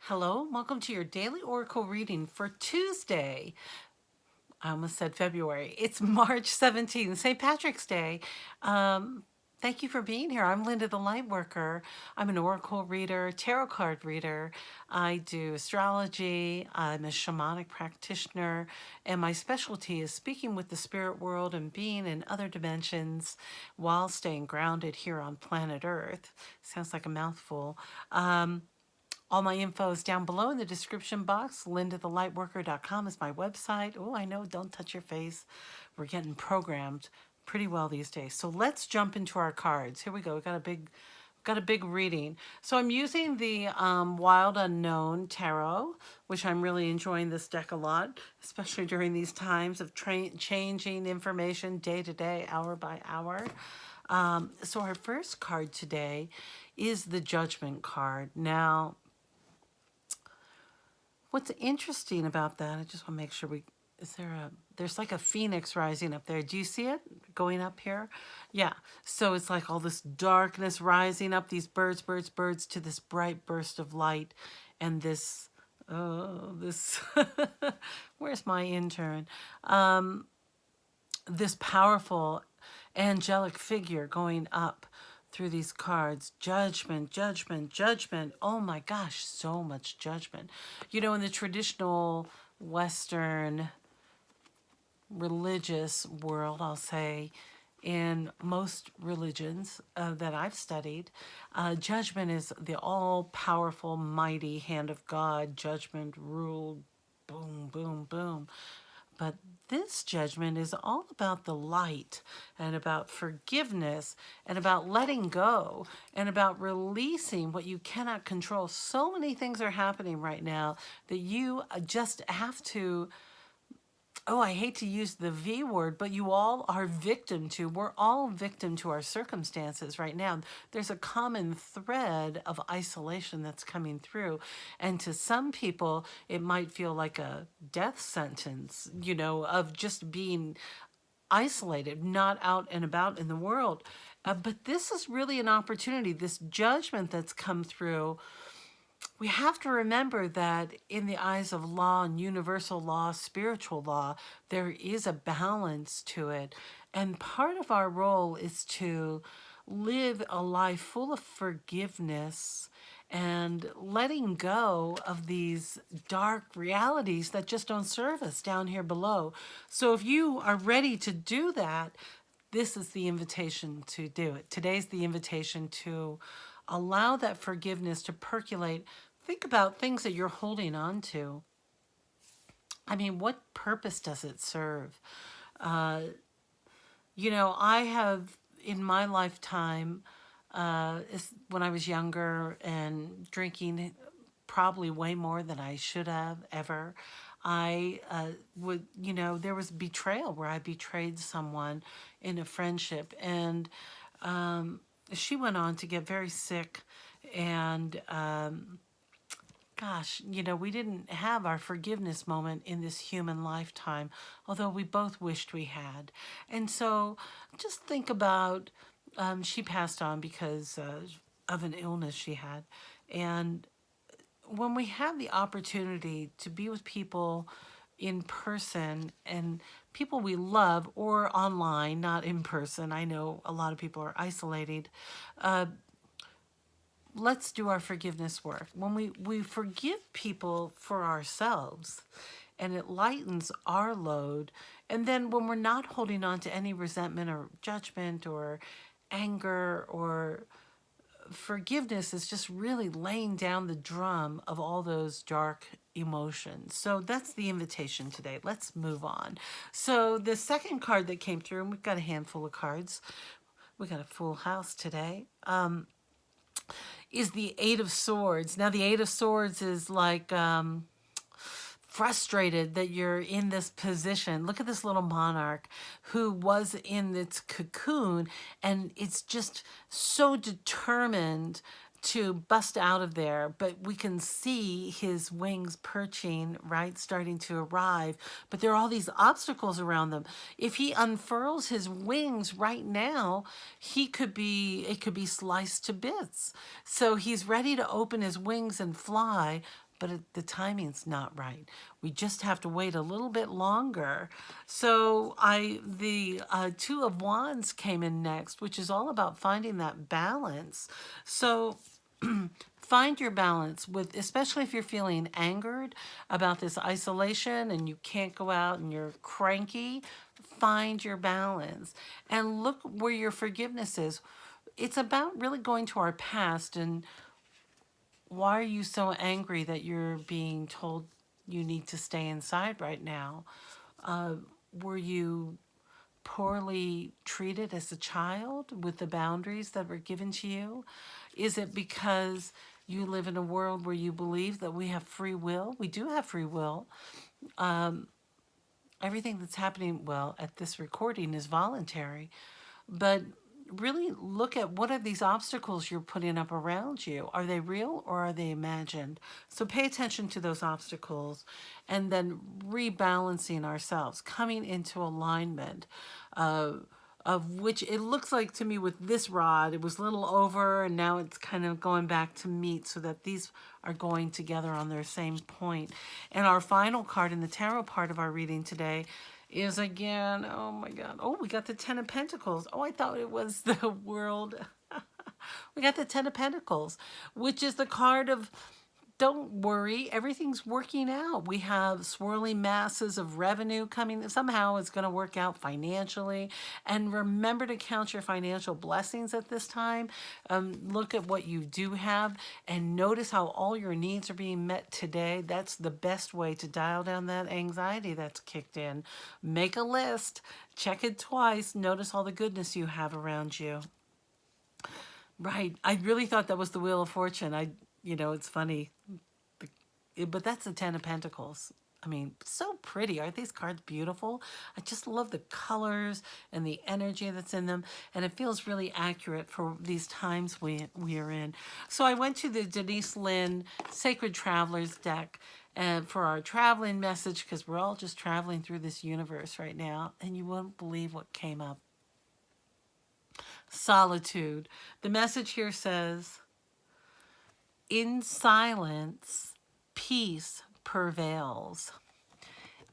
Hello, welcome to your daily oracle reading for Tuesday. I almost said February. It's March 17th, St. Patrick's Day. Thank you for being here. I'm Linda the Lightworker. I'm an oracle reader, tarot card reader. I do astrology. I'm a shamanic practitioner, and my specialty is speaking with the spirit world and being in other dimensions while staying grounded here on planet Earth. Sounds like a mouthful. All my info is down below in the description box. LindaTheLightWorker.com is my website. Oh, I know, don't touch your face. We're getting programmed pretty well these days. So let's jump into our cards. Here we go. We got a big reading. So I'm using the Wild Unknown Tarot, which I'm really enjoying this deck a lot, especially during these times of changing information day to day, hour by hour. So our first card today is the Judgment card. Now, what's interesting about that, I just want to make sure there's like a phoenix rising up there. Do you see it going up here? Yeah. So it's like all this darkness rising up, these birds to this bright burst of light. And this, where's my intern? This powerful angelic figure going up through these cards. Judgment, judgment, judgment. Oh my gosh, so much judgment. You know, in the traditional Western religious world, I'll say, in most religions that I've studied, judgment is the all-powerful, mighty hand of God. Judgment, rule, boom, boom, boom. But this judgment is all about the light and about forgiveness and about letting go and about releasing what you cannot control. So many things are happening right now that you just have to, oh, I hate to use the V word, but you all are victim to. We're all victim to our circumstances right now. There's a common thread of isolation that's coming through. And to some people, it might feel like a death sentence, you know, of just being isolated, not out and about in the world. But this is really an opportunity, this judgment that's come through. We have to remember that in the eyes of law and universal law, spiritual law, there is a balance to it. And part of our role is to live a life full of forgiveness and letting go of these dark realities that just don't serve us down here below. So if you are ready to do that, this is the invitation to do it. Today's the invitation to allow that forgiveness to percolate. Think about things that you're holding on to. I mean, what purpose does it serve? You know, I have in my lifetime, when I was younger and drinking probably way more than I should have ever, I would, you know, there was betrayal where I betrayed someone in a friendship. And she went on to get very sick. And gosh, you know, we didn't have our forgiveness moment in this human lifetime, although we both wished we had. And so just think about, she passed on because of an illness she had. And when we have the opportunity to be with people in person and people we love, or online, not in person, I know a lot of people are isolated, let's do our forgiveness work. When we forgive people for ourselves, and it lightens our load, and then when we're not holding on to any resentment or judgment or anger, or forgiveness is just really laying down the drum of all those dark emotions. So that's the invitation today. Let's move on. So the second card that came through, and we've got a handful of cards, we got a full house today, is the Eight of Swords. Now the Eight of Swords is like frustrated that you're in this position. Look at this little monarch who was in its cocoon, and it's just so determined to bust out of there, but we can see his wings perching, right, starting to arrive, but there are all these obstacles around them. If he unfurls his wings right now, it could be sliced to bits. So he's ready to open his wings and fly, but the timing's not right. We just have to wait a little bit longer. So the Two of Wands came in next, which is all about finding that balance. So find your balance with, especially if you're feeling angered about this isolation and you can't go out and you're cranky, find your balance and look where your forgiveness is. It's about really going to our past and why are you so angry that you're being told you need to stay inside right now? Were you poorly treated as a child with the boundaries that were given to you? Is it because you live in a world where you believe that we have free will? We do have free will. Everything that's happening, well, at this recording is voluntary, but really look at what are these obstacles you're putting up around you. Are they real or are they imagined? So pay attention to those obstacles and then rebalancing ourselves, coming into alignment of which it looks like to me with this rod, it was a little over and now it's kind of going back to meet so that these are going together on their same point. And our final card in the tarot part of our reading today is again, oh my God. Oh, we got the Ten of Pentacles. Oh, I thought it was the World. We got the Ten of Pentacles, which is the card of don't worry, everything's working out. We have swirling masses of revenue coming. Somehow it's going to work out financially. And remember to count your financial blessings at this time. Look at what you do have and notice how all your needs are being met today. That's the best way to dial down that anxiety that's kicked in. Make a list, check it twice, notice all the goodness you have around you. Right. I really thought that was the Wheel of Fortune. It's funny. But that's the Ten of Pentacles. I mean, so pretty. Aren't these cards beautiful? I just love the colors and the energy that's in them. And it feels really accurate for these times we are in. So I went to the Denise Linn Sacred Travelers deck for our traveling message because we're all just traveling through this universe right now. And you won't believe what came up. Solitude. The message here says, in silence, peace prevails.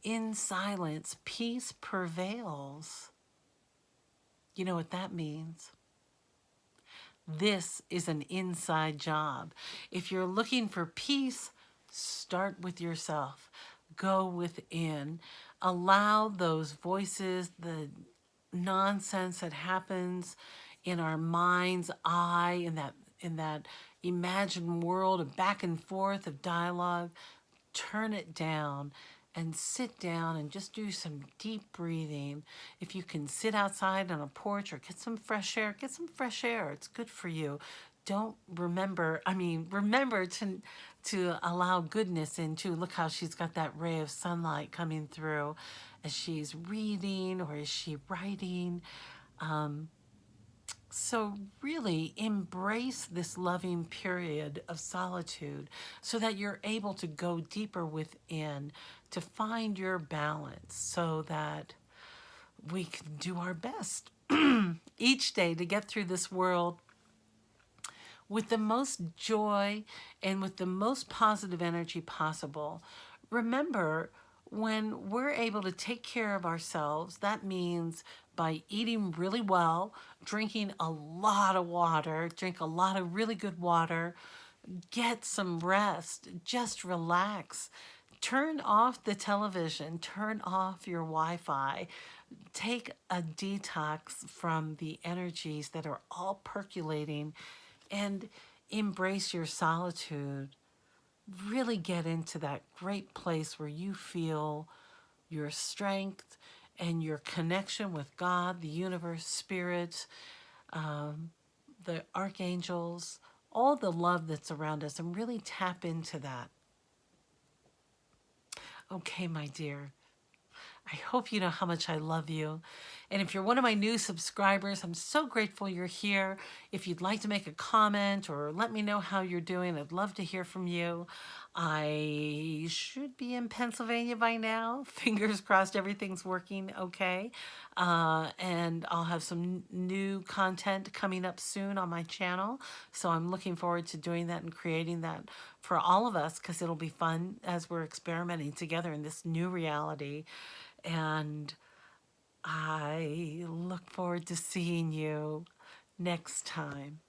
In silence, peace prevails. You know what that means? This is an inside job. If you're looking for peace, start with yourself. Go within. Allow those voices, the nonsense that happens in our mind's eye, in that imagined world of back and forth of dialogue, turn it down and sit down and just do some deep breathing. If you can sit outside on a porch or get some fresh air, get some fresh air. It's good for you. Remember to allow goodness into. Look how she's got that ray of sunlight coming through as she's reading or as she writing. So really embrace this loving period of solitude so that you're able to go deeper within to find your balance so that we can do our best each day to get through this world with the most joy and with the most positive energy possible. Remember, when we're able to take care of ourselves, that means by eating really well, drinking a lot of water, drink a lot of really good water, get some rest, just relax. Turn off the television, turn off your Wi-Fi, take a detox from the energies that are all percolating and embrace your solitude. Really get into that great place where you feel your strength and your connection with God, the universe, spirit, the archangels, all the love that's around us, and really tap into that. Okay, my dear. I hope you know how much I love you. And if you're one of my new subscribers, I'm so grateful you're here. If you'd like to make a comment or let me know how you're doing, I'd love to hear from you. I should be in Pennsylvania by now. Fingers crossed everything's working okay. And I'll have some new content coming up soon on my channel. So I'm looking forward to doing that and creating that for all of us, because it'll be fun as we're experimenting together in this new reality. And I look forward to seeing you next time.